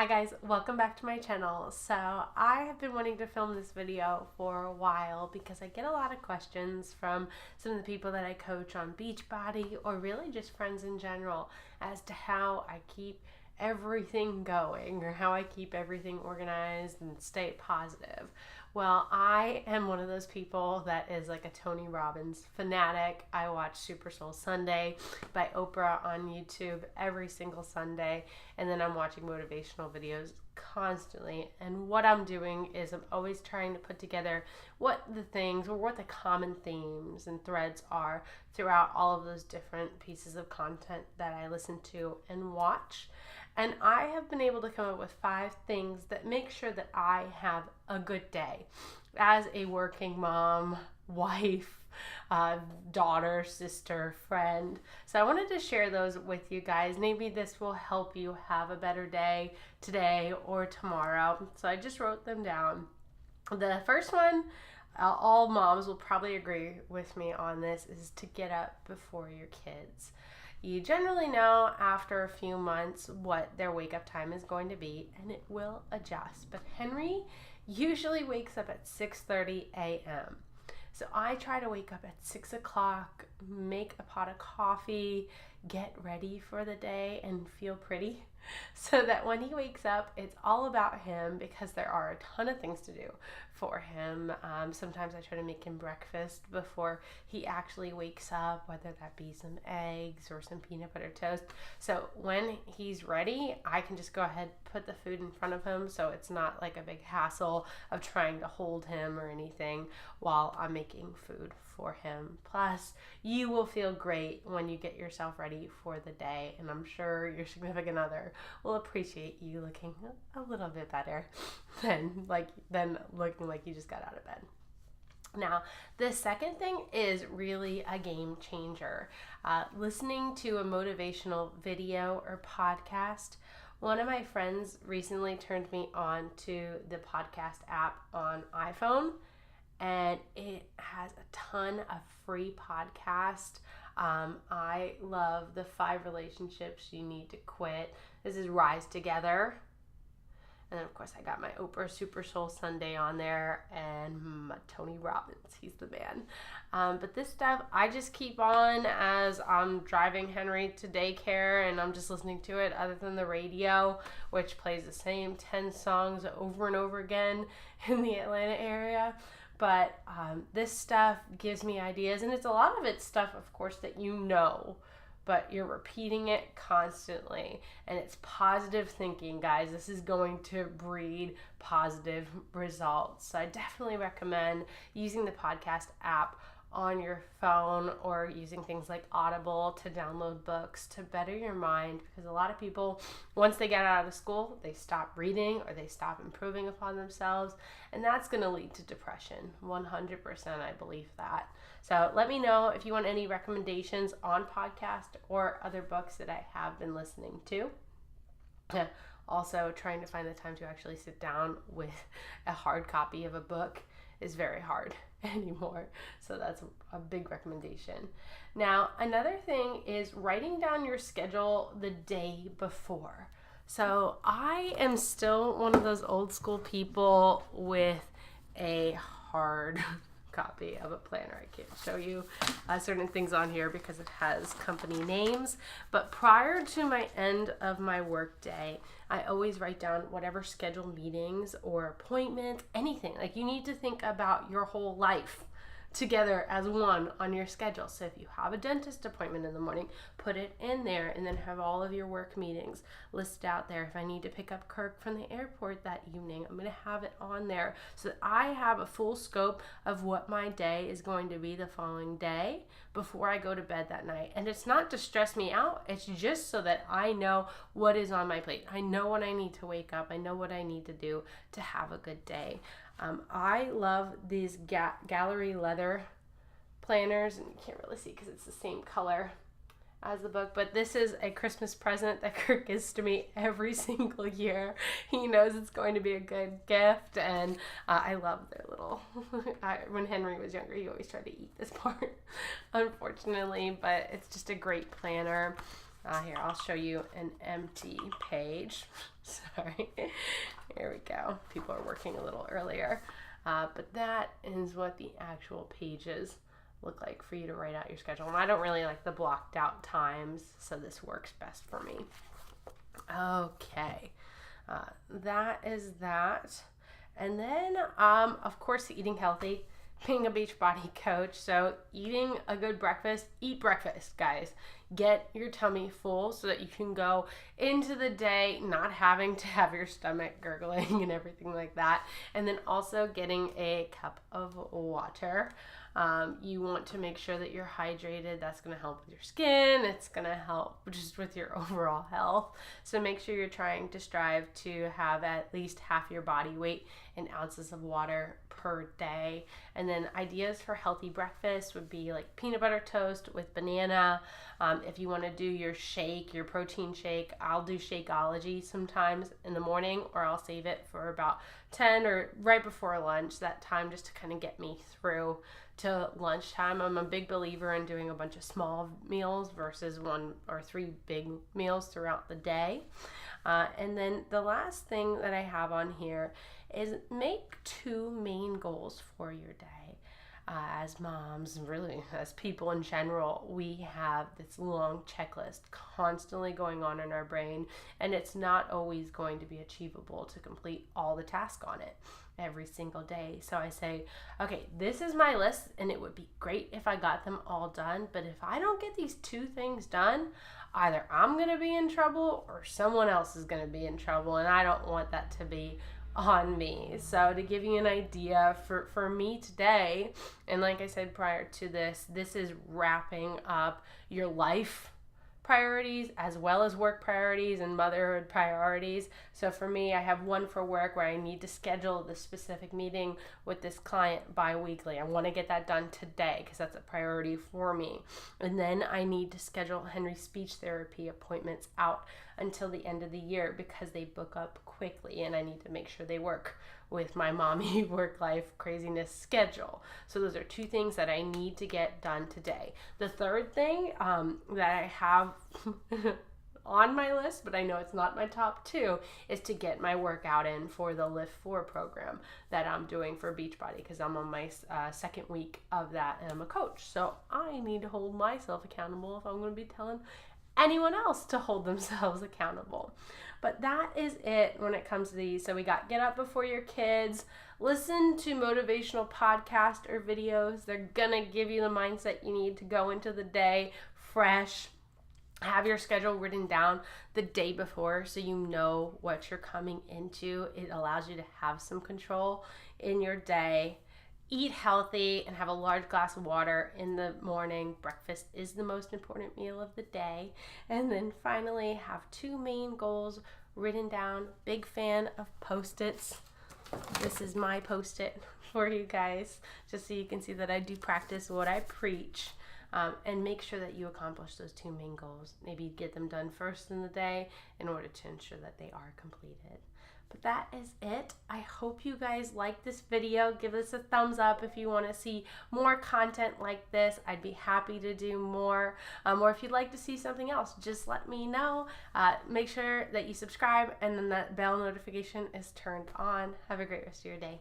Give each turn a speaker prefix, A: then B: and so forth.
A: Hi guys, welcome back to my channel. So I have been wanting to film this video for a while because I get a lot of questions from some of the people that I coach on Beachbody or really just friends in general as to how I keep everything going or how I keep everything organized and stay positive. Well, I am one of those people that is like a Tony Robbins fanatic. I watch Super Soul Sunday by Oprah on YouTube every single Sunday, and then I'm watching motivational videos constantly. And what I'm doing is I'm always trying to put together what the things or what the common themes and threads are throughout all of those different pieces of content that I listen to and watch. And I have been able to come up with 5 things that make sure that I have a good day as a working mom, wife, daughter, sister, friend. So I wanted to share those with you guys. Maybe this will help you have a better day today or tomorrow. So I just wrote them down. The first one, all moms will probably agree with me on this, is to get up before your kids. You generally know after a few months what their wake up time is going to be, and it will adjust. But Henry usually wakes up at 6:30 a.m. So I try to wake up at 6 o'clock, make a pot of coffee, get ready for the day, and feel pretty so that when he wakes up, it's all about him because there are a ton of things to do for him. Sometimes I try to make him breakfast before he actually wakes up, whether that be some eggs or some peanut butter toast. So when he's ready, I can just go ahead, put the food in front of him so it's not like a big hassle of trying to hold him or anything while I'm making food for him. Plus, you will feel great when you get yourself ready for the day, and I'm sure your significant other will appreciate you looking a little bit better than looking like you just got out of bed. Now, the second thing is really a game changer. Listening to a motivational video or podcast. One of my friends recently turned me on to the podcast app on iPhone, and it has a ton of free podcasts. I love the 5 relationships you need to quit. This is Rise Together. And then, of course, I got my Oprah Super Soul Sunday on there and Tony Robbins. He's the man. But this stuff, I just keep on as I'm driving Henry to daycare, and I'm just listening to it other than the radio, which plays the same 10 songs over and over again in the Atlanta area. But this stuff gives me ideas, and it's a lot of it's stuff, of course, that you know, but you're repeating it constantly, and it's positive thinking, guys. This is going to breed positive results. So I definitely recommend using the podcast app on your phone or using things like Audible to download books to better your mind, because a lot of people, once they get out of school, they stop reading or they stop improving upon themselves, and that's going to lead to depression. 100%, I believe that. So let me know if you want any recommendations on podcast or other books that I have been listening to. Also, trying to find the time to actually sit down with a hard copy of a book is very hard anymore. So that's a big recommendation. Now, another thing is writing down your schedule the day before. So I am still one of those old school people with a hard copy of a planner. I can't show you certain things on here because it has company names, but prior to my end of my work day, I always write down whatever scheduled meetings or appointments, anything. Like, you need to think about your whole life together as one on your schedule. So if you have a dentist appointment in the morning, put it in there, and then have all of your work meetings listed out there. If I need to pick up Kirk from the airport that evening, I'm going to have it on there so that I have a full scope of what my day is going to be the following day before I go to bed that night. And it's not to stress me out, it's just so that I know what is on my plate. I know when I need to wake up. I know what I need to do to have a good day. I love these gallery leather planners, and you can't really see because it's the same color as the book, but this is a Christmas present that Kirk gives to me every single year. He knows it's going to be a good gift, and I love their little when Henry was younger, he always tried to eat this part, unfortunately, but it's just a great planner. Here, I'll show you an empty page. Sorry. Here we go. People are working a little earlier. But that is what the actual pages look like for you to write out your schedule. And I don't really like the blocked out times, so this works best for me. Okay. That is that. And then, of course, eating healthy. Being a Beachbody coach, so eating a good breakfast, eat breakfast, guys. Get your tummy full so that you can go into the day not having to have your stomach gurgling and everything like that. And then also getting a cup of water. You want to make sure that you're hydrated. That's going to help with your skin. It's going to help just with your overall health. So make sure you're trying to strive to have at least half your body weight in ounces of water per day. And then ideas for healthy breakfast would be like peanut butter toast with banana. If you want to do your shake, your protein shake, I'll do Shakeology sometimes in the morning, or I'll save it for about 10 or right before lunch, that time just to kind of get me through to lunchtime. I'm a big believer in doing a bunch of small meals versus 1 or 3 big meals throughout the day. And then the last thing that I have on here is make 2 main goals for your day. As moms, really as people in general, we have this long checklist constantly going on in our brain, and it's not always going to be achievable to complete all the tasks on it every single day. So I say, okay, this is my list, and it would be great if I got them all done, but if I don't get these 2 things done, either I'm going to be in trouble or someone else is going to be in trouble, and I don't want that to be on me. So to give you an idea for me today, and like I said prior to this is wrapping up your life priorities as well as work priorities and motherhood priorities. So for me, I have one for work where I need to schedule the specific meeting with this client bi-weekly. I want to get that done today because that's a priority for me. And then I need to schedule Henry's speech therapy appointments out until the end of the year because they book up quickly, and I need to make sure they work with my mommy work life craziness schedule. So those are 2 things that I need to get done today. The third thing that I have on my list, but I know it's not my top 2, is to get my workout in for the Lift 4 program that I'm doing for Beachbody, because I'm on my 2nd week of that, and I'm a coach. So I need to hold myself accountable if I'm going to be telling anyone else to hold themselves accountable. But that is it when it comes to these. So we got get up before your kids, listen to motivational podcasts or videos. They're gonna give you the mindset you need to go into the day fresh. Have your schedule written down the day before so you know what you're coming into. It allows you to have some control in your day. Eat healthy and have a large glass of water in the morning. Breakfast is the most important meal of the day. And then finally, have 2 main goals written down. Big fan of Post-its. This is my Post-it for you guys, just so you can see that I do practice what I preach. And make sure that you accomplish those 2 main goals. Maybe get them done first in the day in order to ensure that they are completed. But that is it. I hope you guys like this video. Give us a thumbs up if you want to see more content like this. I'd be happy to do more. Or if you'd like to see something else, just let me know. Make sure that you subscribe and then that bell notification is turned on. Have a great rest of your day.